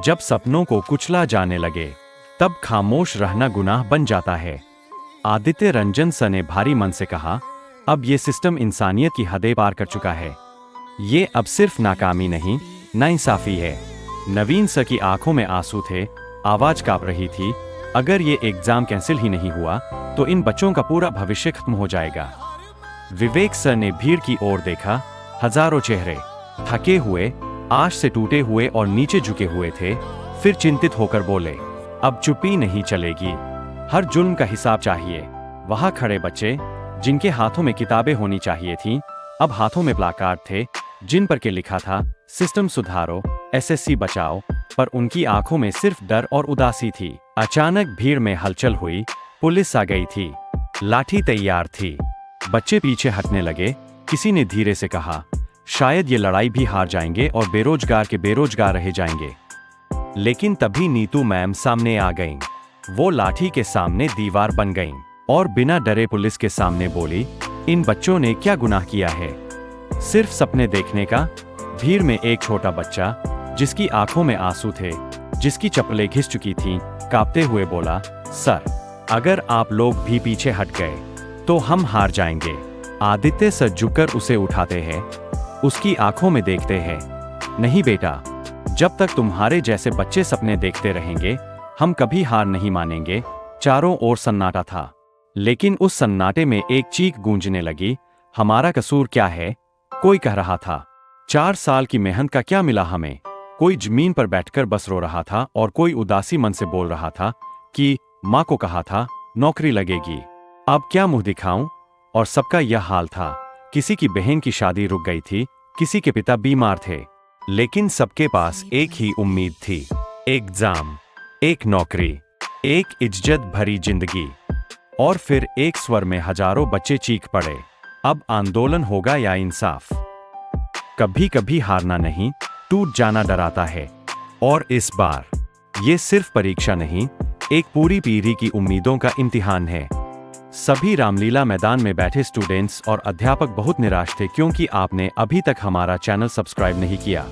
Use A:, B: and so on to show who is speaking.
A: जब सपनों को कुचला जाने लगे तब खामोश रहना गुनाह बन जाता है। आदित्य रंजन सर ने भारी मन से कहा, अब ये सिस्टम इंसानियत की हदें पार कर चुका है। ये अब सिर्फ नाकामी नहीं, नाइंसाफी है। नवीन सर की आंखों में आंसू थे, आवाज कांप रही थी। अगर ये एग्जाम कैंसिल ही नहीं हुआ तो इन बच्चों का पूरा भविष्य खत्म हो जाएगा। विवेक सर ने भीड़ की ओर देखा। हजारों चेहरे थके हुए, आश से टूटे हुए और नीचे झुके हुए थे। फिर चिंतित होकर बोले, अब चुप्पी नहीं चलेगी, हर जुल्म का हिसाब चाहिए। वहां खड़े बच्चे जिनके हाथों में किताबें होनी चाहिए थीं, अब हाथों में प्लाकार्ड थे जिन पर के लिखा था, सिस्टम सुधारो, एसएससी बचाओ, पर उनकी आंखों में सिर्फ डर और उदासी थी। अचानक भीड़ में हलचल हुई, पुलिस आ गई थी, लाठी तैयार थी। बच्चे पीछे हटने लगे। किसी ने धीरे से कहा, शायद ये लड़ाई भी हार जाएंगे और बेरोजगार के बेरोजगार रह जाएंगे। लेकिन तभी नीतू मैम सामने आ गईं। वो लाठी के सामने दीवार बन गईं और बिना डरे पुलिस के सामने बोली, इन बच्चों ने क्या गुनाह किया है? सिर्फ सपने देखने का? भीड़ में एक छोटा बच्चा जिसकी आंखों में आंसू थे, जिसकी चप्पलें घिस चुकी थीं, कांपते हुए बोला, सर, अगर आप लोग भी पीछे हट गए तो हम हार जाएंगे। आदित्य सर झुककर उसे उठाते हैं, उसकी आंखों में देखते हैं। नहीं बेटा, जब तक तुम्हारे जैसे बच्चे सपने देखते रहेंगे हम कभी हार नहीं मानेंगे। चारों ओर सन्नाटा था, लेकिन उस सन्नाटे में एक चीख गूंजने लगी, हमारा कसूर क्या है? कोई कह रहा था। 4 साल की मेहनत का क्या मिला हमें? कोई जमीन पर बैठकर बस रो रहा था और कोई उदासी मन से बोल रहा था कि माँ को कहा था नौकरी लगेगी, अब क्या मुंह दिखाऊं? और सबका यह हाल था। किसी की बहन की शादी रुक गई थी, किसी के पिता बीमार थे, लेकिन सबके पास एक ही उम्मीद थी, एग्जाम, एक नौकरी, एक इज्जत भरी जिंदगी। और फिर एक स्वर में हजारों बच्चे चीख पड़े, अब आंदोलन होगा या इंसाफ? कभी कभी हारना नहीं, टूट जाना डराता है। और इस बार ये सिर्फ परीक्षा नहीं, एक पूरी पीढ़ी की उम्मीदों का इम्तिहान है। सभी रामलीला मैदान में बैठे स्टूडेंट्स और अध्यापक बहुत निराश थे, क्योंकि आपने अभी तक हमारा चैनल सब्सक्राइब नहीं किया।